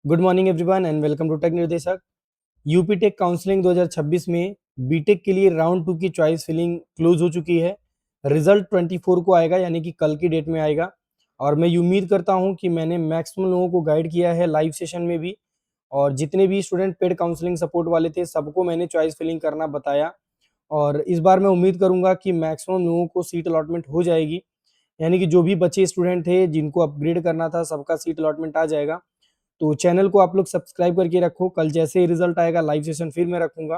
Good morning everyone and welcome to tech Nirdeshak. UP tech counselling 2026 में BTech के लिए round 2 की चॉइस फिलिंग क्लोज हो चुकी है। रिजल्ट 24 को आएगा, यानी कि कल की डेट में आएगा। और मैं ये उम्मीद करता हूं कि मैंने मैक्सिमम लोगों को गाइड किया है लाइव सेशन में भी, और जितने भी स्टूडेंट पेड काउंसलिंग सपोर्ट वाले थे सबको मैंने चॉइस फिलिंग करना बताया। और इस बार मैं उम्मीद करूंगा कि मैक्सिमम लोगों को सीट अलॉटमेंट हो जाएगी, यानी कि जो भी बचे स्टूडेंट थे जिनको अपग्रेड करना था सबका सीट अलॉटमेंट आ जाएगा। तो चैनल को आप लोग सब्सक्राइब करके रखो, कल जैसे ही रिजल्ट आएगा लाइव सेशन फिर मैं रखूंगा।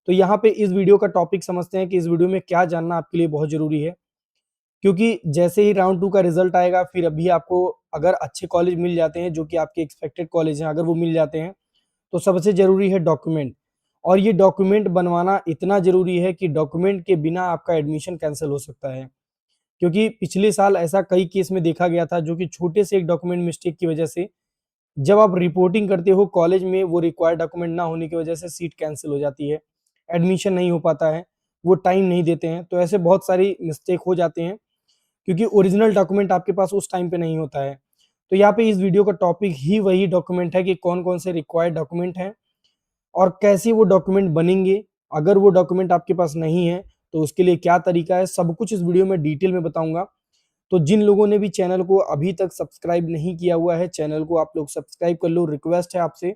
तो यहाँ पे इस वीडियो का टॉपिक समझते हैं कि इस वीडियो में क्या जानना आपके लिए बहुत जरूरी है। क्योंकि जैसे ही राउंड 2 का रिजल्ट आएगा फिर अभी आपको अगर अच्छे कॉलेज मिल जाते हैं जो कि आपके एक्सपेक्टेड कॉलेज हैं, अगर वो मिल जाते हैं तो सबसे जरूरी है डॉक्यूमेंट। और ये डॉक्यूमेंट बनवाना इतना जरूरी है कि डॉक्यूमेंट के बिना आपका एडमिशन कैंसिल हो सकता है। क्योंकि पिछले साल ऐसा कई केस में देखा गया था जो कि छोटे से एक डॉक्यूमेंट मिस्टेक की वजह से जब आप रिपोर्टिंग करते हो कॉलेज में, वो रिक्वायर्ड डॉक्यूमेंट ना होने की वजह से सीट कैंसिल हो जाती है, एडमिशन नहीं हो पाता है, वो टाइम नहीं देते हैं। तो ऐसे बहुत सारी मिस्टेक हो जाते हैं क्योंकि ओरिजिनल डॉक्यूमेंट आपके पास उस टाइम पे नहीं होता है। तो यहाँ पे इस वीडियो का टॉपिक ही वही डॉक्यूमेंट है कि कौन कौन से रिक्वायर्ड डॉक्यूमेंट हैं और कैसे वो डॉक्यूमेंट बनेंगे। अगर वो डॉक्यूमेंट आपके पास नहीं है तो उसके लिए क्या तरीका है, सब कुछ इस वीडियो में डिटेल में बताऊंगा। तो जिन लोगों ने भी चैनल को अभी तक सब्सक्राइब नहीं किया हुआ है, चैनल को आप लोग सब्सक्राइब कर लो, रिक्वेस्ट है आपसे।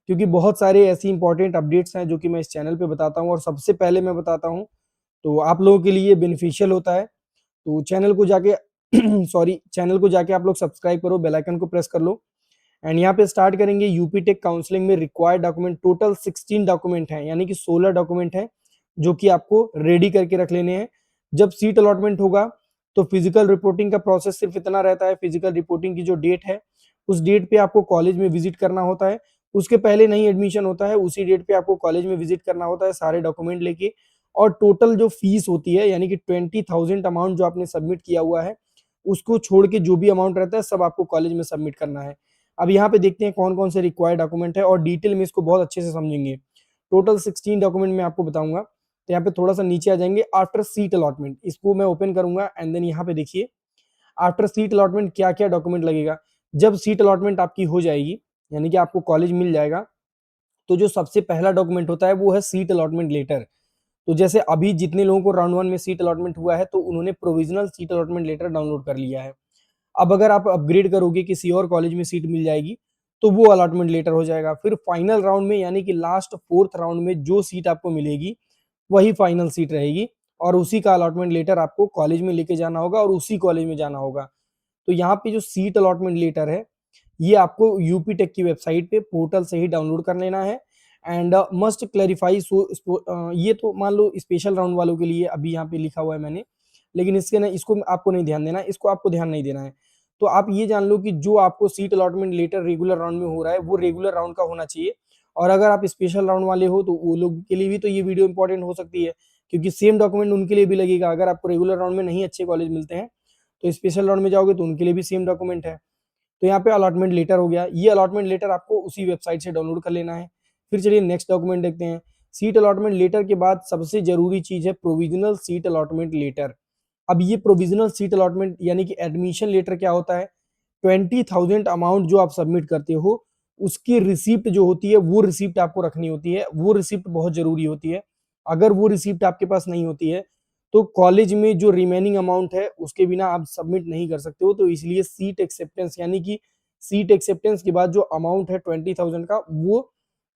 क्योंकि बहुत सारे ऐसी इंपॉर्टेंट अपडेट्स हैं जो कि मैं इस चैनल पे बताता हूँ और सबसे पहले मैं बताता हूँ, तो आप लोगों के लिए बेनिफिशियल होता है। तो चैनल को जाके सॉरी, चैनल को जाके आप लोग सब्सक्राइब करो, बेल आइकन को प्रेस कर लो। एंड यहाँ पे स्टार्ट करेंगे। यूपी टेक काउंसलिंग में रिक्वायर्ड डॉक्यूमेंट टोटल 16 डॉक्यूमेंट हैं, यानी कि 16 डॉक्यूमेंट हैं जो कि आपको रेडी करके रख लेने हैं। जब सीट अलॉटमेंट होगा तो फिजिकल रिपोर्टिंग का प्रोसेस सिर्फ इतना रहता है, फिजिकल रिपोर्टिंग की जो डेट है उस डेट पे आपको कॉलेज में विजिट करना होता है। उसके पहले नहीं एडमिशन होता है, उसी डेट पे आपको कॉलेज में विजिट करना होता है सारे डॉक्यूमेंट लेके। और टोटल जो फीस होती है, यानी कि 20,000 अमाउंट जो आपने सबमिट किया हुआ है, उसको छोड़ के जो भी अमाउंट रहता है सब आपको कॉलेज में सबमिट करना है। अब यहाँ पे देखते हैं कौन कौन से रिक्वायर्ड डॉक्यूमेंट है और डिटेल में इसको बहुत अच्छे से समझेंगे। टोटल 16 डॉक्यूमेंट मैं आपको बताऊंगा। तो यहाँ पे थोड़ा सा नीचे आ जाएंगे, आफ्टर सीट अलॉटमेंट, इसको मैं ओपन करूंगा एंड देन यहाँ पे देखिए आफ्टर सीट अलॉटमेंट क्या क्या डॉक्यूमेंट लगेगा। जब सीट अलॉटमेंट आपकी हो जाएगी, यानी कि आपको कॉलेज मिल जाएगा, तो जो सबसे पहला डॉक्यूमेंट होता है वो है सीट अलॉटमेंट लेटर। तो जैसे अभी जितने लोगों को राउंड 1 में सीट अलॉटमेंट हुआ है तो उन्होंने provisional seat allotment letter download कर लिया है। अब अगर आप अपग्रेड करोगे, किसी और कॉलेज में सीट मिल जाएगी, तो वो अलॉटमेंट लेटर हो जाएगा। फिर फाइनल राउंड में, यानी कि लास्ट फोर्थ राउंड में जो सीट आपको मिलेगी वही फाइनल सीट रहेगी, और उसी का अलॉटमेंट लेटर आपको कॉलेज में लेके जाना होगा और उसी कॉलेज में जाना होगा। तो यहाँ पे जो सीट अलॉटमेंट लेटर है ये आपको यूपी टेक की वेबसाइट पे पोर्टल से ही डाउनलोड कर लेना है। एंड मस्ट क्लैरिफाई, सो ये तो मान लो स्पेशल राउंड वालों के लिए अभी यहाँ पे लिखा हुआ है मैंने, लेकिन इसके ना, इसको आपको नहीं ध्यान देना है, इसको आपको ध्यान नहीं देना है। तो आप ये जान लो कि जो आपको seat allotment letter regular round में हो रहा है वो रेगुलर राउंड का होना चाहिए। और अगर आप स्पेशल राउंड वाले हो तो वो लोग के लिए भी तो ये वीडियो इंपॉर्टेंट हो सकती है, क्योंकि सेम डॉक्यूमेंट उनके लिए भी लगेगा। अगर आपको रेगुलर राउंड में नहीं अच्छे कॉलेज मिलते हैं तो स्पेशल राउंड में जाओगे तो उनके लिए भी सेम डॉक्यूमेंट है। तो यहाँ पे अलॉटमेंट लेटर हो गया, ये अलॉटमेंट लेटर आपको उसी वेबसाइट से डाउनलोड कर लेना है। फिर चलिए नेक्स्ट डॉक्यूमेंट देखते हैं। सीट अलॉटमेंट लेटर के बाद सबसे जरूरी चीज है प्रोविजनल सीट अलॉटमेंट लेटर। अब ये प्रोविजनल सीट अलॉटमेंट यानी कि एडमिशन लेटर क्या होता है, 20,000 अमाउंट जो आप सबमिट करते हो उसकी रिसिप्ट जो होती है वो रिसिप्ट आपको रखनी होती है। वो रिसिप्ट बहुत जरूरी होती है। अगर वो रिसिप्ट आपके पास नहीं होती है तो कॉलेज में जो रिमेनिंग अमाउंट है उसके बिना आप सबमिट नहीं कर सकते हो। तो इसलिए सीट एक्सेप्टेंस, यानी कि सीट एक्सेप्टेंस के बाद जो अमाउंट है 20,000 का, वो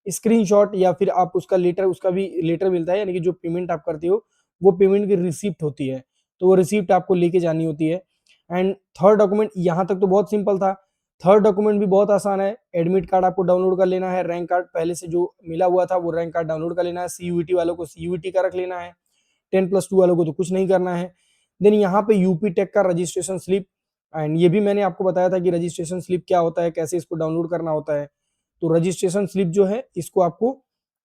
स्क्रीनशॉट या फिर आप उसका लेटर, उसका भी लेटर मिलता है, यानी कि जो पेमेंट आप करते हो वो पेमेंट की रिसिप्ट होती है। तो वो रिसिप्ट आपको लेके जानी होती है। एंड थर्ड डॉक्यूमेंट, यहाँ तक तो बहुत सिंपल था। थर्ड डॉक्यूमेंट भी बहुत आसान है। एडमिट कार्ड आपको डाउनलोड कर लेना है, रैंक कार्ड पहले से जो मिला हुआ था वो रैंक कार्ड डाउनलोड कर लेना है। सीयूईटी वालों को सीयूईटी का रख लेना है, 10+2 वालों को तो कुछ नहीं करना है। देन यहाँ पे यूपी टेक का रजिस्ट्रेशन स्लिप, एंड ये भी मैंने आपको बताया था कि रजिस्ट्रेशन स्लिप क्या होता है, कैसे इसको डाउनलोड करना होता है। तो रजिस्ट्रेशन स्लिप जो है इसको आपको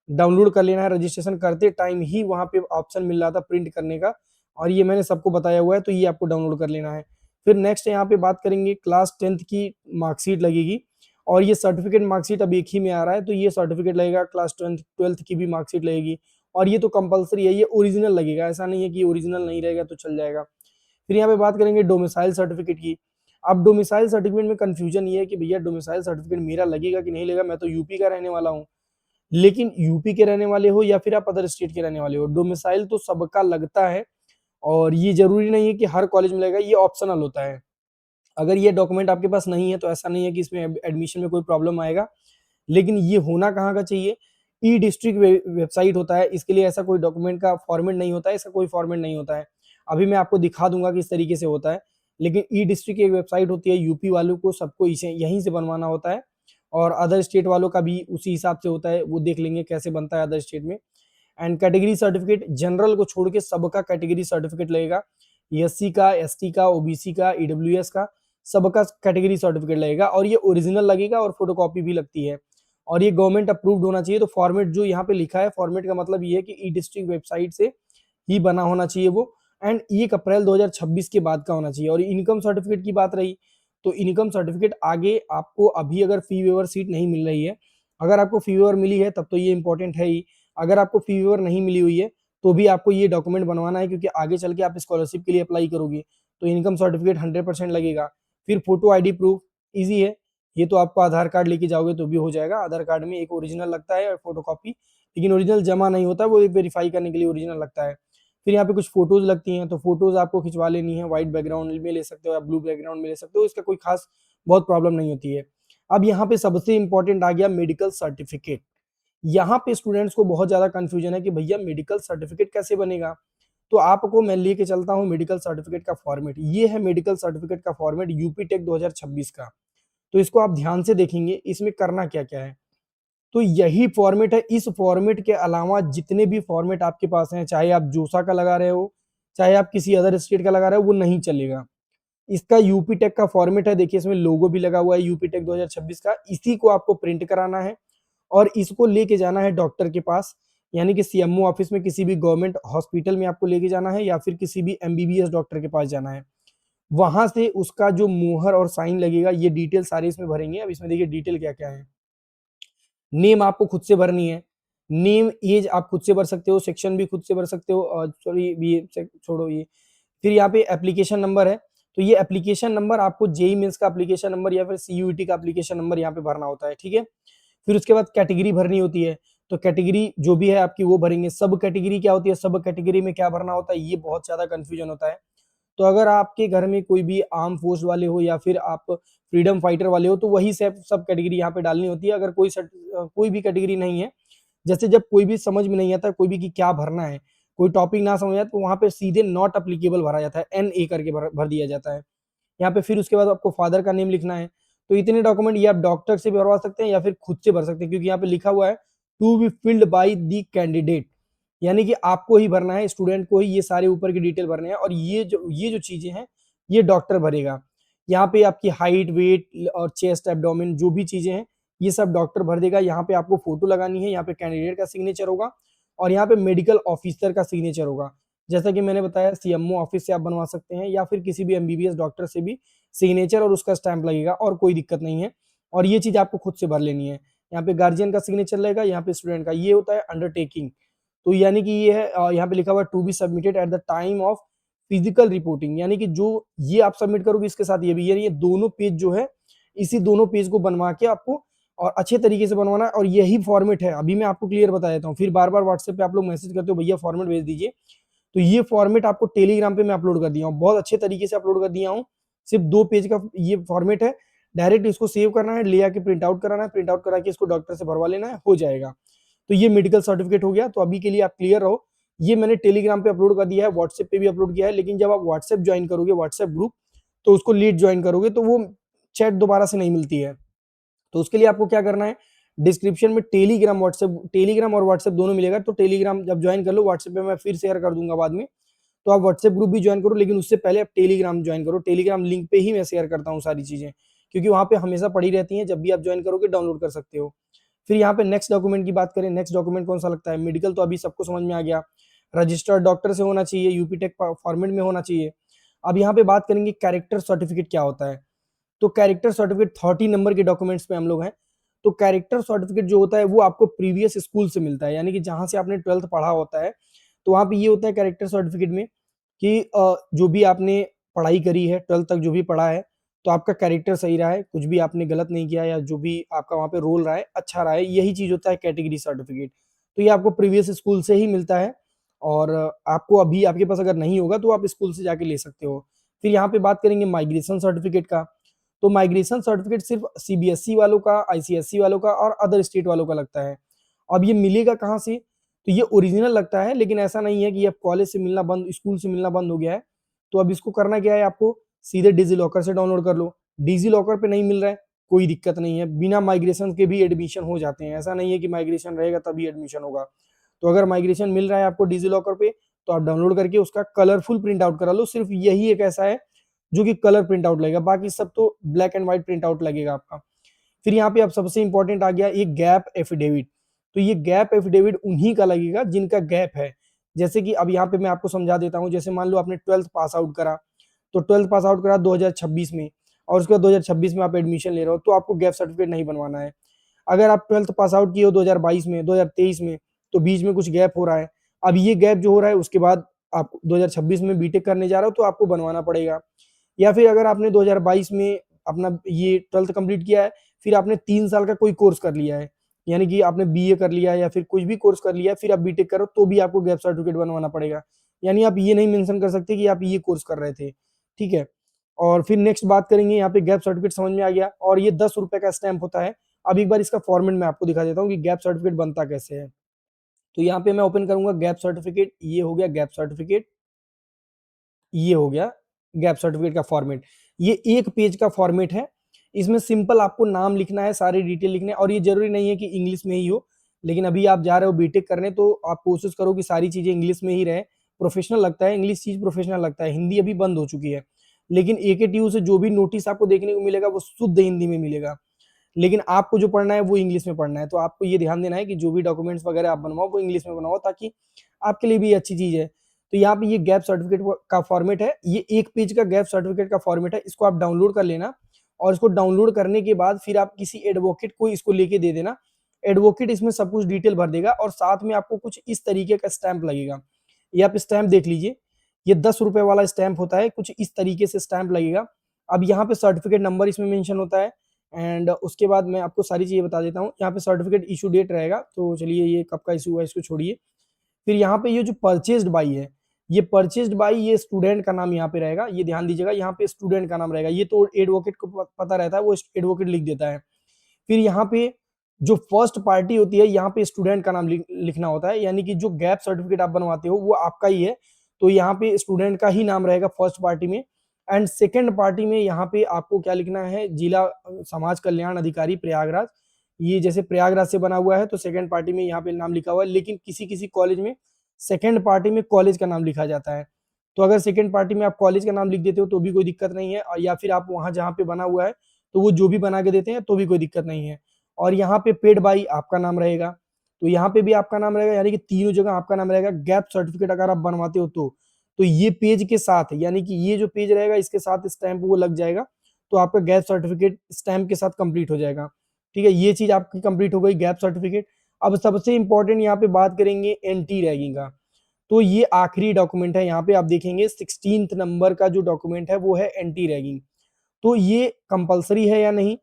डाउनलोड कर लेना है। रजिस्ट्रेशन करते टाइम ही वहां पे ऑप्शन मिल रहा था प्रिंट करने का, और ये मैंने सबको बताया हुआ है, तो ये आपको डाउनलोड कर लेना है। फिर नेक्स्ट यहाँ पे बात करेंगे, क्लास 10th की मार्कशीट लगेगी, और ये सर्टिफिकेट मार्कशीट अब एक ही में आ रहा है, तो ये सर्टिफिकेट लगेगा। क्लास 12th की भी मार्कशीट लगेगी, और ये तो कंपलसरी है, ये ओरिजिनल लगेगा, ऐसा नहीं है कि ओरिजिनल नहीं रहेगा तो चल जाएगा। फिर यहाँ पे बात करेंगे डोमिसाइल सर्टिफिकेट की। अब डोमिसाइल सर्टिफिकेट में कंफ्यूजन ये है कि भैया डोमिसाइल सर्टिफिकेट मेरा लगेगा कि नहीं लगेगा, मैं तो यूपी का रहने वाला हूँ। लेकिन यूपी के रहने वाले हो या फिर आप अदर स्टेट के रहने वाले हो, डोमिसाइल तो सबका लगता है और ये जरूरी नहीं है कि हर कॉलेज में लगेगा, ये ऑप्शनल होता है। अगर ये डॉक्यूमेंट आपके पास नहीं है तो ऐसा नहीं है कि इसमें एडमिशन में कोई प्रॉब्लम आएगा, लेकिन ये होना कहाँ का चाहिए, ई डिस्ट्रिक्ट वेबसाइट होता है, इसके लिए ऐसा कोई डॉक्यूमेंट का फॉर्मेट नहीं होता है, इसका कोई फॉर्मेट नहीं होता है। अभी मैं आपको दिखा दूंगा कि इस तरीके से होता है, लेकिन ई डिस्ट्रिक्ट की एक वेबसाइट होती है, यूपी वालों को सबको इसे यहीं से बनवाना होता है और अदर स्टेट वालों का भी उसी हिसाब से होता है, वो देख लेंगे कैसे बनता है अदर स्टेट में। एंड कैटेगरी सर्टिफिकेट जनरल को छोड़ के सबका कैटेगरी सर्टिफिकेट लगेगा, एससी का, एसटी का, ओबीसी का, ईडब्ल्यूएस का, सबका कैटेगरी सर्टिफिकेट लगेगा और ये ओरिजिनल लगेगा और फोटोकॉपी भी लगती है और ये गवर्नमेंट अप्रूव्ड होना चाहिए। तो फॉर्मेट जो यहाँ पे लिखा है, फॉर्मेट का मतलब ये है कि ई डिस्ट्रिक्ट वेबसाइट से ही बना होना चाहिए वो, एंड 1 अप्रैल 2026 के बाद का होना चाहिए। और इनकम सर्टिफिकेट की बात रही, तो इनकम सर्टिफिकेट आगे आपको अभी अगर फी वेवर सीट नहीं मिल रही है, अगर आपको फी वेवर मिली है तब तो ये इंपॉर्टेंट है ही, अगर आपको फी वेवर नहीं मिली हुई है तो भी आपको ये डॉक्यूमेंट बनवाना है, क्योंकि आगे चल के आप स्कॉलरशिप के लिए अप्लाई करोगे तो इनकम सर्टिफिकेट 100% लगेगा। फिर फोटो आईडी प्रूफ इजी है, ये तो आपको आधार कार्ड लेके जाओगे तो भी हो जाएगा। आधार कार्ड में एक ओरिजिनल लगता है और फोटो कॉपी, लेकिन ओरिजिनल जमा नहीं होता, वो वेरीफाई करने के लिए ओरिजिनल लगता है। फिर यहाँ पे कुछ फोटोज लगती हैं, तो फोटोज आपको खिंचवा लेनी है, व्हाइट बैकग्राउंड में ले सकते हो या ब्लू बैकग्राउंड में ले सकते हो, इसका कोई खास बहुत प्रॉब्लम नहीं होती है। अब यहाँ पे सबसे इंपॉर्टेंट आ गया मेडिकल सर्टिफिकेट। यहाँ पे स्टूडेंट्स को बहुत ज्यादा कंफ्यूजन है कि भैया मेडिकल सर्टिफिकेट कैसे बनेगा। तो आपको मैं लेके चलता हूँ मेडिकल सर्टिफिकेट का फॉर्मेट, ये है मेडिकल सर्टिफिकेट का फॉर्मेट यूपी टेक 2026 का। तो इसको आप ध्यान से देखेंगे, इसमें करना क्या क्या है। तो यही फॉर्मेट है, इस फॉर्मेट के अलावा जितने भी फॉर्मेट आपके पास हैं, चाहे आप जोसा का लगा रहे हो, चाहे आप किसी अदर स्टेट का लगा रहे हो, वो नहीं चलेगा। इसका यूपी टेक का फॉर्मेट है, देखिए इसमें लोगो भी लगा हुआ है यूपी टेक 2026 का, इसी को आपको प्रिंट कराना है और इसको लेके जाना है डॉक्टर के पास, यानी कि सीएमओ ऑफिस में, किसी भी गवर्नमेंट हॉस्पिटल में आपको लेके जाना है या फिर किसी भी एमबीबीएस डॉक्टर के पास जाना है। वहां से उसका जो मुहर और साइन लगेगा, ये डिटेल सारे इसमें भरेंगे। अब इसमें देखिए डिटेल क्या क्या है। नेम आपको खुद से भरनी है, नेम एज आप खुद से भर सकते हो, सेक्शन भी खुद से भर सकते हो, सॉरी ये छोड़ो ये। फिर यहाँ पे एप्लीकेशन नंबर है, तो ये एप्लीकेशन नंबर आपको जेई मेंस का एप्लीकेशन नंबर या फिर सीयूईटी का एप्लीकेशन नंबर यहाँ पे भरना होता है, ठीक है। फिर उसके बाद कैटेगरी भरनी होती है, तो कैटेगरी जो भी है आपकी वो भरेंगे। सब कैटेगरी क्या होती है, सब कैटेगरी में क्या भरना होता है, ये बहुत ज्यादा कंफ्यूजन होता है। तो अगर आपके घर में कोई भी आर्म फोर्स वाले हो या फिर आप फ्रीडम फाइटर वाले हो, तो वही सब कैटेगरी यहाँ पे डालनी होती है। अगर कोई भी कैटेगरी नहीं है, जैसे जब कोई भी समझ में नहीं आता कोई भी कि क्या भरना है, कोई टॉपिक ना समझ आए, तो वहां पे सीधे नॉट अप्लीकेबल भरा जाता है, NA करके भर दिया जाता है यहाँ पे। फिर उसके बाद आपको फादर का नेम लिखना है। तो इतने डॉक्यूमेंट ये आप डॉक्टर से भी भरवा सकते हैं या फिर खुद से भर सकते हैं, क्योंकि यहाँ पे लिखा हुआ है to be filled by the candidate, यानी कि आपको ही भरना है, स्टूडेंट को ही ये सारे ऊपर की डिटेल भरने हैं और ये जो चीजें हैं ये डॉक्टर भरेगा। यहाँ पे आपकी हाइट, वेट और चेस्ट, एब्डोमेन जो भी चीजें हैं ये सब डॉक्टर भर देगा। यहाँ पे आपको फोटो लगानी है, यहाँ पे कैंडिडेट का सिग्नेचर होगा और यहाँ पे मेडिकल ऑफिसर का सिग्नेचर होगा। जैसा कि मैंने बताया सीएमओ ऑफिस से आप बनवा सकते हैं या फिर किसी भी एमबीबीएस डॉक्टर से भी सिग्नेचर और उसका स्टैंप लगेगा और कोई दिक्कत नहीं है। और ये चीज आपको खुद से भर लेनी है। यहाँ पे गार्जियन का सिग्नेचर लगेगा, यहाँ पे स्टूडेंट का। ये होता है अंडरटेकिंग, तो यानी कि ये है यहाँ पे लिखा हुआ to be submitted at the time of physical reporting, यानी कि जो ये आप सबमिट करोगे इसके साथ ये भी, यानी ये दोनों पेज जो है, इसी दोनों पेज को बनवा के आपको और अच्छे तरीके से बनवाना है। और यही फॉर्मेट है, अभी मैं आपको क्लियर बता देता हूँ, फिर बार बार व्हाट्सएप पे आप लोग मैसेज करते हो भैया फॉर्मेट भेज दीजिए, तो ये फॉर्मेट आपको टेलीग्राम पे मैं अपलोड कर दिया हूँ, बहुत अच्छे तरीके से अपलोड कर दिया हूँ। सिर्फ 2 पेज का ये फॉर्मेट है, डायरेक्ट इसको सेव करना है, ले आके प्रिंट आउट कराना है, प्रिंट आउट करा के इसको डॉक्टर से भरवा लेना है, हो जाएगा। तो ये मेडिकल सर्टिफिकेट हो गया। तो अभी के लिए आप क्लियर रहो, ये मैंने टेलीग्राम पे अपलोड कर दिया है, व्हाट्सएप पे भी अपलोड किया है, लेकिन जब आप व्हाट्सएप ज्वाइन करोगे, व्हाट्सएप ग्रुप, तो उसको लीड ज्वाइन करोगे तो वो चैट दोबारा से नहीं मिलती है। तो उसके लिए आपको क्या करना है, डिस्क्रिप्शन में टेलीग्राम और व्हाट्सएप दोनों मिलेगा। तो टेलीग्राम जब ज्वाइन कर लो, व्हाट्सएप पे मैं फिर शेयर कर दूंगा बाद में, तो आप व्हाट्सएप ग्रुप भी ज्वाइन करो, लेकिन उससे पहले आप टेलीग्राम ज्वाइन करो। टेलीग्राम लिंक पे ही मैं शेयर करता हूँ सारी चीजें, क्योंकि वहां पे हमेशा पड़ी रहती हैं, जब भी आप ज्वाइन करोगे डाउनलोड कर सकते हो। फिर यहाँ पे नेक्स्ट डॉक्यूमेंट की बात करें, नेक्स्ट डॉक्यूमेंट कौन सा लगता है, मेडिकल तो अभी सबको समझ में आ गया, रजिस्टर्ड डॉक्टर से होना चाहिए, यूपी टेक फॉर्मेट में होना चाहिए। अब यहाँ पे बात करेंगे कैरेक्टर सर्टिफिकेट क्या होता है। तो कैरेक्टर सर्टिफिकेट 30 नंबर के डॉक्यूमेंट्स पे हम लोग हैं। तो कैरेक्टर सर्टिफिकेट जो होता है वो आपको प्रीवियस स्कूल से मिलता है, यानी कि जहां से आपने 12th पढ़ा होता है, तो वहां पे ये होता है कैरेक्टर सर्टिफिकेट में कि जो भी आपने पढ़ाई करी है 12th तक जो भी पढ़ा है, तो आपका कैरेक्टर सही रहा है, कुछ भी आपने गलत नहीं किया या जो भी आपका वहाँ पे रोल रहा है, अच्छा रहा है, यही चीज़ होता है कैटेगरी सर्टिफिकेट। तो ये आपको प्रीवियस स्कूल से ही मिलता है और आपको अभी आपके पास अगर नहीं होगा तो आप स्कूल से जाके ले सकते हो। फिर यहाँ पे बात करेंगे माइग्रेशन सर्टिफिकेट का। तो माइग्रेशन सर्टिफिकेट सिर्फ सीबीएसई वालों का, आईसीएसई वालों का और अदर स्टेट वालों का लगता है। अब ये मिलेगा कहाँ से? तो ये ओरिजिनल लगता है, लेकिन ऐसा नहीं है कि अब कॉलेज से मिलना बंद, स्कूल से मिलना बंद हो गया है। तो अब इसको करना क्या है, आपको सीधे डिजी लॉकर से डाउनलोड कर लो। डिजी लॉकर पे नहीं मिल रहा है, कोई दिक्कत नहीं है, बिना माइग्रेशन के भी एडमिशन हो जाते हैं। ऐसा नहीं है कि माइग्रेशन रहेगा तभी एडमिशन होगा। तो अगर माइग्रेशन मिल रहा है आपको डिजी लॉकर पे, तो आप डाउनलोड करके उसका कलरफुल प्रिंट आउट करा लो। सिर्फ यही एक ऐसा है जो कि कलर प्रिंट आउट लगेगा, बाकी सब तो black and white print out लगेगा आपका। फिर यहाँ पे अब सबसे इंपॉर्टेंट आ गया एक गैप एफिडेविट। तो ये गैप एफिडेविट उन्हीं का लगेगा जिनका गैप है। जैसे कि अब यहाँ पे मैं आपको समझा देता हूँ, जैसे मान लो आपने 12th पास आउट करा, तो 12th पास आउट करा 2026 में और उसके बाद 2026 में आप एडमिशन ले रहे हो, तो आपको गैप सर्टिफिकेट नहीं बनवाना है। अगर आप 12th पास आउट किए हो 2022 में, 2023 में, तो बीच में कुछ गैप हो रहा है, अब ये गैप जो हो रहा है उसके बाद आप 2026 में बीटेक करने जा रहे हो तो आपको बनवाना पड़ेगा। या फिर अगर आपने 2022 में अपना ये 12th कंप्लीट किया है, फिर आपने 3 साल का कोई कोर्स कर लिया है, यानी कि आपने बीए कर लिया है या फिर कुछ भी कोर्स कर लिया है, फिर आप बीटेक करो तो भी आपको गैप सर्टिफिकेट बनवाना पड़ेगा। यानी आप ये नहीं मेंशन कर सकते कि आप ये कोर्स कर रहे थे, ठीक है। और फिर नेक्स्ट बात करेंगे, यहाँ पे गैप सर्टिफिकेट समझ में आ गया, और ये 10 रुपए का स्टैंप होता है। अब एक बार इसका फॉर्मेट मैं आपको दिखा देता हूँ कि गैप सर्टिफिकेट बनता कैसे है। तो यहाँ पे मैं ओपन करूंगा गैप सर्टिफिकेट, ये हो गया गैप सर्टिफिकेट, ये हो गया गैप सर्टिफिकेट का फॉर्मेट। ये एक पेज का फॉर्मेट है, इसमें सिंपल आपको नाम लिखना है, सारी डिटेल लिखना है, और ये जरूरी नहीं है कि इंग्लिश में ही हो, लेकिन अभी आप जा रहे हो बीटेक करने तो आप कोशिश करो कि सारी चीजें इंग्लिश में ही रहे। प्रोफेशनल लगता है, इंग्लिश चीज प्रोफेशनल लगता है, हिंदी अभी बंद हो चुकी है। लेकिन एकेटीयू से जो भी नोटिस आपको देखने को मिलेगा वो शुद्ध हिंदी में मिलेगा, लेकिन आपको जो पढ़ना है वो इंग्लिश में पढ़ना है। तो आपको ये ध्यान देना है कि जो भी डॉक्यूमेंट्स वगैरह आप बनवाओ वो इंग्लिश में बनवाओ, ताकि आपके लिए भी अच्छी चीज है। तो यहाँ पे ये गैप सर्टिफिकेट का फॉर्मेट है, ये एक पेज का गैप सर्टिफिकेट का फॉर्मेट है, इसको आप डाउनलोड कर लेना। और इसको डाउनलोड करने के बाद फिर आप किसी एडवोकेट को इसको लेके दे देना। एडवोकेट इसमें सब कुछ डिटेल भर देगा और साथ में आपको कुछ इस तरीके का स्टैंप लगेगा। ये आप स्टैंप देख लीजिए, ये 10 रुपए वाला स्टैंप होता है, कुछ इस तरीके से स्टैंप लगेगा। अब यहाँ पे सर्टिफिकेट नंबर इसमें मेंशन होता है, एंड उसके बाद मैं आपको सारी चीजें बता देता हूँ। यहाँ पे सर्टिफिकेट इशू डेट रहेगा, तो चलिए ये कब का इशू हुआ इसको छोड़िए। फिर यहाँ पे ये जो परचेज्ड बाई है, ये परचेज्ड बाई, ये स्टूडेंट का नाम यहाँ पे रहेगा, ये ध्यान दीजिएगा, यहाँ पे स्टूडेंट का नाम रहेगा। ये तो एडवोकेट को पता रहता है, वो एडवोकेट लिख देता है। फिर यहाँ पे जो फर्स्ट पार्टी होती है, यहाँ पे स्टूडेंट का नाम लिखना होता है, यानी कि जो गैप सर्टिफिकेट आप बनवाते हो वो आपका ही है, तो यहाँ पे स्टूडेंट का ही नाम रहेगा फर्स्ट पार्टी में। एंड सेकेंड पार्टी में यहाँ पे आपको क्या लिखना है, जिला समाज कल्याण अधिकारी प्रयागराज। ये जैसे प्रयागराज से बना हुआ है तो सेकेंड पार्टी में यहाँ पे नाम लिखा हुआ है, लेकिन किसी किसी कॉलेज में सेकेंड पार्टी में कॉलेज का नाम लिखा जाता है। तो अगर सेकेंड पार्टी में आप कॉलेज का नाम लिख देते हो तो भी कोई दिक्कत नहीं है, और या फिर आप वहां जहाँ पे बना हुआ है तो वो जो भी बना के देते हैं तो भी कोई दिक्कत नहीं है। और यहाँ पे पेड बाई आपका नाम रहेगा, तो यहाँ पे भी आपका नाम रहेगा, यानी कि तीनों जगह आपका नाम रहेगा। गैप सर्टिफिकेट अगर आप बनवाते हो तो ये पेज के साथ, यानी कि ये जो पेज रहेगा इसके साथ स्टैंप वो लग जाएगा, तो आपका गैप सर्टिफिकेट स्टैंप के साथ कंप्लीट हो जाएगा। ठीक है, ये चीज आपकी कंप्लीट हो गई गैप सर्टिफिकेट। अब सबसे इंपॉर्टेंट यहाँ पे बात करेंगे एंटी रैगिंग का। तो ये आखिरी डॉक्यूमेंट है, यहाँ पे आप देखेंगे 16th नंबर का जो डॉक्यूमेंट है वो है एंटी रैगिंग। तो ये कंपलसरी है या नहीं?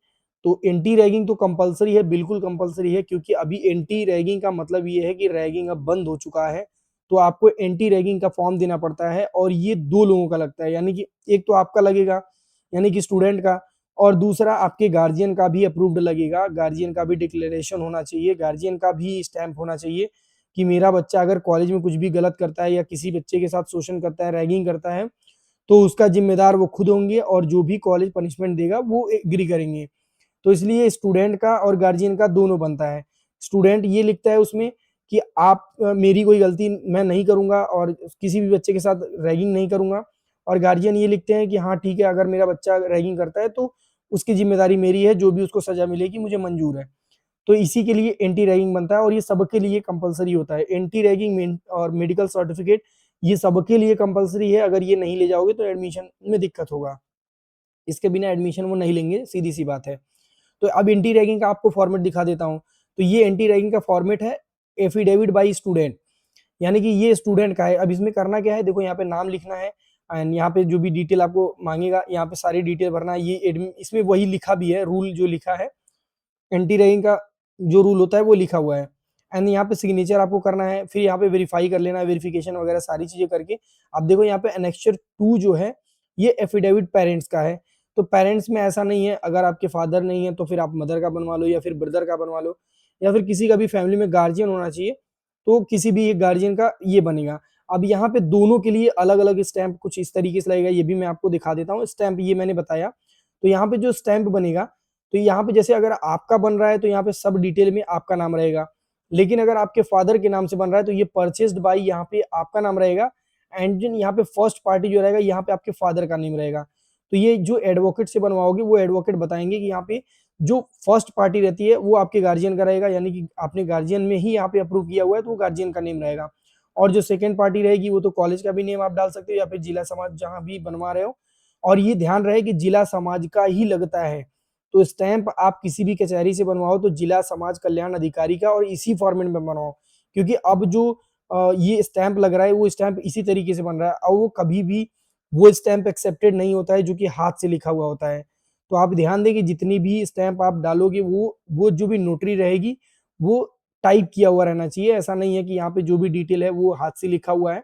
तो एंटी रैगिंग तो कंपलसरी है, बिल्कुल कंपलसरी है, क्योंकि अभी एंटी रैगिंग का मतलब ये है कि रैगिंग अब बंद हो चुका है, तो आपको एंटी रैगिंग का फॉर्म देना पड़ता है। और ये दो लोगों का लगता है, यानी कि एक तो आपका लगेगा, यानी कि स्टूडेंट का, और दूसरा आपके गार्जियन का भी अप्रूव्ड लगेगा। गार्जियन का भी डिक्लेरेशन होना चाहिए, गार्जियन का भी स्टैंप होना चाहिए कि मेरा बच्चा अगर कॉलेज में कुछ भी गलत करता है या किसी बच्चे के साथ शोषण करता है, रैगिंग करता है, तो उसका जिम्मेदार वो खुद होंगे, और जो भी कॉलेज पनिशमेंट देगा वो एग्री करेंगे। तो इसलिए स्टूडेंट का और गार्जियन का दोनों बनता है। स्टूडेंट ये लिखता है उसमें कि आप मेरी कोई गलती मैं नहीं करूंगा और किसी भी बच्चे के साथ रैगिंग नहीं करूंगा, और गार्जियन ये लिखते हैं कि हाँ ठीक है, अगर मेरा बच्चा रैगिंग करता है तो उसकी जिम्मेदारी मेरी है, जो भी उसको सजा मिलेगी मुझे मंजूर है। तो इसी के लिए एंटी रैगिंग बनता है, और ये सबके लिए कंपलसरी होता है। एंटी रैगिंग और मेडिकल सर्टिफिकेट ये सबके लिए कंपलसरी है, अगर ये नहीं ले जाओगे तो एडमिशन में दिक्कत होगा, इसके बिना एडमिशन वो नहीं लेंगे, सीधी सी बात है। तो अब एंटी रैगिंग का आपको फॉर्मेट दिखा देता हूँ। तो ये एंटी रैगिंग का फॉर्मेट है एफिडेविट बाई स्टूडेंट, यानी कि ये स्टूडेंट का है। अब इसमें करना क्या है, देखो यहाँ पे नाम लिखना है, एंड यहाँ पे जो भी डिटेल आपको मांगेगा, यहाँ पे सारी डिटेल भरना है। ये इसमें वही लिखा भी है, रूल जो लिखा है, एंटी रैगिंग का जो रूल होता है वो लिखा हुआ है। एंड यहाँ पे सिग्नेचर आपको करना है, फिर यहाँ पे वेरीफाई कर लेना है, वेरिफिकेशन वगैरह सारी चीजें करके आप देखो यहाँ पे एनेक्चर 2 जो है ये एफिडेविट पेरेंट्स का है। तो पेरेंट्स में ऐसा नहीं है, अगर आपके फादर नहीं है तो फिर आप मदर का बनवा लो या फिर ब्रदर का बनवा लो, या फिर किसी का भी फैमिली में गार्जियन होना चाहिए, तो किसी भी एक गार्जियन का ये बनेगा। अब यहाँ पे दोनों के लिए अलग अलग स्टैंप कुछ इस तरीके से लगेगा, ये भी मैं आपको दिखा देता हूँ। स्टैंप ये मैंने बताया, तो यहाँ पे जो स्टैंप बनेगा, तो यहाँ पे जैसे अगर आपका बन रहा है तो यहाँ पे सब डिटेल में आपका नाम रहेगा, लेकिन अगर आपके फादर के नाम से बन रहा है तो ये परचेस्ड बाय यहाँ पे आपका नाम रहेगा, एंड यहाँ पे फर्स्ट पार्टी जो रहेगा यहाँ पे आपके फादर का नेम रहेगा। तो ये जो एडवोकेट से बनवाओगे वो एडवोकेट बताएंगे कि यहाँ पे जो फर्स्ट पार्टी रहती है वो आपके गार्जियन का रहेगा, यानी कि आपने गार्जियन में ही यहाँ पे अप्रूव किया हुआ है तो वो गार्जियन का नेम रहेगा। और जो सेकंड पार्टी रहेगी वो तो कॉलेज का भी नेम आप डाल सकते हो या फिर जिला समाज जहां भी बनवा रहे हो, और ये ध्यान रहे कि जिला समाज का ही लगता है। तो स्टैंप आप किसी भी कचहरी से बनवाओ तो जिला समाज कल्याण अधिकारी का और इसी फॉर्मेट में बनवाओ, क्योंकि अब जो ये स्टैंप लग रहा है वो स्टैंप इसी तरीके से बन रहा है और वो कभी भी वो स्टैंप एक्सेप्टेड नहीं होता है जो कि हाथ से लिखा हुआ होता है। तो आप ध्यान दें कि जितनी भी स्टैंप आप डालोगे वो जो भी नोटरी रहेगी वो टाइप किया हुआ रहना चाहिए। ऐसा नहीं है कि यहाँ पे जो भी डिटेल है वो हाथ से लिखा हुआ है,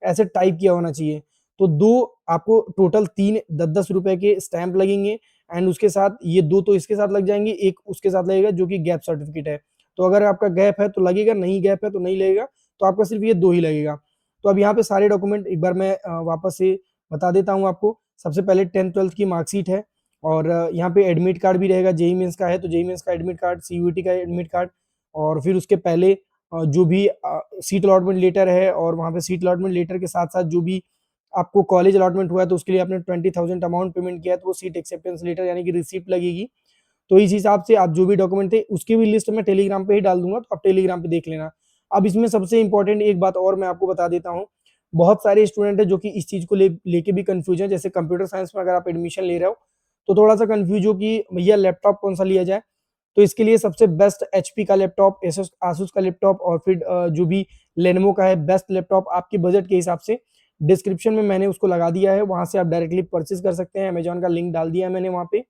ऐसे टाइप किया होना चाहिए। तो दो आपको टोटल 3 10-10 रुपए के स्टैंप लगेंगे, एंड उसके साथ ये 2 तो इसके साथ लग जाएंगे, एक उसके साथ लगेगा जो कि गैप सर्टिफिकेट है। तो अगर आपका गैप है तो लगेगा, नहीं गैप है तो नहीं लगेगा, तो आपका सिर्फ ये 2 ही लगेगा। तो अब यहाँ पे सारे डॉक्यूमेंट एक बार मैं वापस से बता देता हूँ आपको। सबसे पहले 10th-12th की मार्कशीट है, और यहाँ पे एडमिट कार्ड भी रहेगा, जेईई मेंस का है तो जेईई मेंस का एडमिट कार्ड, सीयूईटी का एडमिट कार्ड, और फिर उसके पहले जो भी सीट अलॉटमेंट लेटर है, और वहाँ पे सीट अलॉटमेंट लेटर के साथ साथ जो भी आपको कॉलेज अलॉटमेंट हुआ है तो उसके लिए आपने 20,000 अमाउंट पेमेंट किया है तो वो सीट एक्सेप्टेंस लेटर यानी कि रिसिप्ट लगेगी। तो इस हिसाब से आप जो भी डॉक्यूमेंट थे उसकी भी लिस्ट मैं टेलीग्राम पे ही डाल दूंगा, तो आप टेलीग्राम पे देख लेना। अब इसमें सबसे इंपॉर्टेंट एक बात और मैं आपको बता देता हूँ। बहुत सारे स्टूडेंट है जो कि इस चीज को लेके भी कंफ्यूज है, जैसे कंप्यूटर साइंस में अगर आप एडमिशन ले रहे हो तो थोड़ा सा कंफ्यूज हो कि भैया लैपटॉप कौन सा लिया जाए। तो इसके लिए सबसे बेस्ट एचपी का लैपटॉप, आसूस का लैपटॉप, और फिर जो भी लेनोवो का है बेस्ट लैपटॉप आपके बजट के हिसाब से डिस्क्रिप्शन में मैंने उसको लगा दिया है, वहां से आप डायरेक्टली परचेज कर सकते हैं। अमेजोन का लिंक डाल दिया है मैंने वहां पे।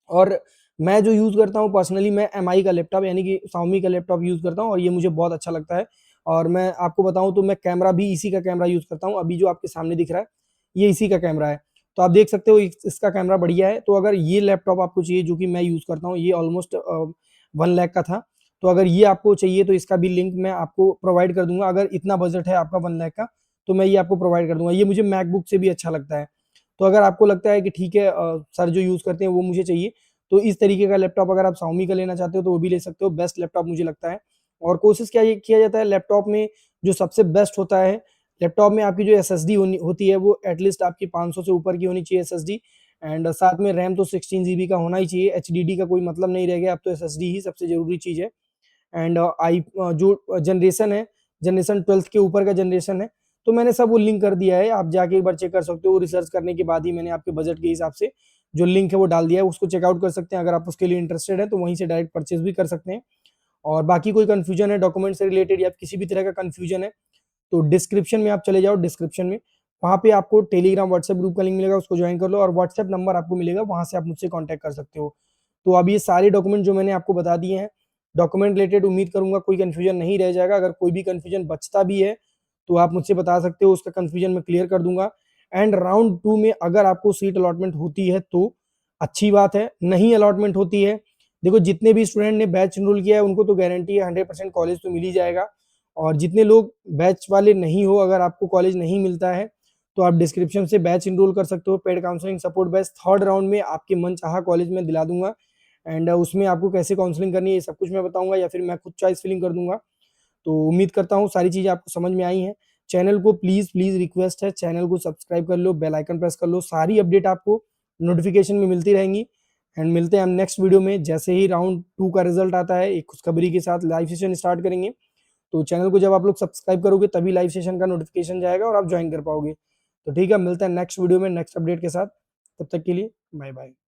और मैं जो यूज करता हूँ पर्सनली, मैं एमआई का लैपटॉप यानी कि Xiaomi का लैपटॉप यूज करता हूँ और ये मुझे बहुत अच्छा लगता है। और मैं आपको बताऊं तो मैं कैमरा भी इसी का कैमरा यूज करता हूँ, अभी जो आपके सामने दिख रहा है ये इसी का कैमरा है। तो आप देख सकते हो इसका कैमरा बढ़िया है। तो अगर ये लैपटॉप आपको चाहिए जो कि मैं यूज करता हूँ, ये ऑलमोस्ट 1 लाख का था, तो अगर ये आपको चाहिए तो इसका भी लिंक मैं आपको प्रोवाइड कर दूंगा। अगर इतना बजट है आपका 1 लाख का तो मैं ये आपको प्रोवाइड कर दूंगा। ये मुझे मैकबुक से भी अच्छा लगता है। तो अगर आपको लगता है कि ठीक है सर जो यूज करते हैं वो मुझे चाहिए, तो इस तरीके का लैपटॉप अगर आप Xiaomi का लेना चाहते हो तो वो भी ले सकते हो। बेस्ट लैपटॉप मुझे लगता है। और कोशिश क्या ये किया जाता है लैपटॉप में, जो सबसे बेस्ट होता है लैपटॉप में, आपकी जो एसएसडी होती है वो एटलीस्ट आपकी 500 से ऊपर की होनी चाहिए एसएसडी। एंड साथ में रैम तो 16 GB का होना ही चाहिए, एचडीडी का कोई मतलब नहीं रह गया, अब तो एसएसडी ही सबसे जरूरी चीज है। एंड आई जो जनरेशन है, जनरेशन 12th के ऊपर का जनरेशन है। तो मैंने सब वो लिंक कर दिया है, आप जाके एक बार चेक कर सकते हो। रिसर्च करने के बाद ही मैंने आपके बजट के हिसाब से जो लिंक है वो डाल दिया है, उसको चेकआउट कर सकते हैं। अगर आप उसके लिए इंटरेस्टेड है तो वहीं से डायरेक्ट परचेज भी कर सकते हैं। और बाकी कोई कंफ्यूजन है डॉक्यूमेंट से रिलेटेड या किसी भी तरह का कंफ्यूजन है तो डिस्क्रिप्शन में आप चले जाओ, डिस्क्रिप्शन में वहाँ पे आपको टेलीग्राम व्हाट्सएप ग्रुप का लिंक मिलेगा, उसको ज्वाइन कर लो, और व्हाट्सएप नंबर आपको मिलेगा, वहां से आप मुझसे कांटेक्ट कर सकते हो। तो अब ये सारे डॉक्यूमेंट जो मैंने आपको बता दिए हैं डॉक्यूमेंट रिलेटेड, उम्मीद करूंगा कोई कंफ्यूजन नहीं रह जाएगा। अगर कोई भी कंफ्यूजन बचता भी है तो आप मुझसे बता सकते हो, उसका कंफ्यूजन मैं क्लियर कर दूंगा। एंड राउंड 2 में अगर आपको सीट अलॉटमेंट होती है तो अच्छी बात है, नहीं अलॉटमेंट होती है, देखो जितने भी स्टूडेंट ने बैच इनरोल किया है उनको तो गारंटी है 100% कॉलेज तो मिल ही जाएगा। और जितने लोग बैच वाले नहीं हो, अगर आपको कॉलेज नहीं मिलता है तो आप डिस्क्रिप्शन से बैच इनरोल कर सकते हो। Paid counselling support batch 3rd round में आपके मन चाहा कॉलेज में दिला दूंगा। एंड उसमें आपको कैसे काउंसलिंग करनी है ये सब कुछ मैं बताऊंगा, या फिर मैं खुद चॉइस फिलिंग कर दूंगा। तो उम्मीद करता हूँ सारी चीजें आपको समझ में आई हैं। चैनल को प्लीज प्लीज रिक्वेस्ट है, चैनल को सब्सक्राइब कर लो, बेल आइकन प्रेस कर लो, सारी अपडेट आपको नोटिफिकेशन में मिलती रहेंगी। एंड मिलते हैं हम नेक्स्ट वीडियो में, जैसे ही राउंड 2 का रिजल्ट आता है एक खुशखबरी के साथ लाइव सेशन स्टार्ट करेंगे। तो चैनल को जब आप लोग सब्सक्राइब करोगे तभी लाइव सेशन का नोटिफिकेशन जाएगा और आप ज्वाइन कर पाओगे। तो ठीक है, मिलते हैं नेक्स्ट वीडियो में नेक्स्ट अपडेट के साथ। तब तक के लिए बाय बाय।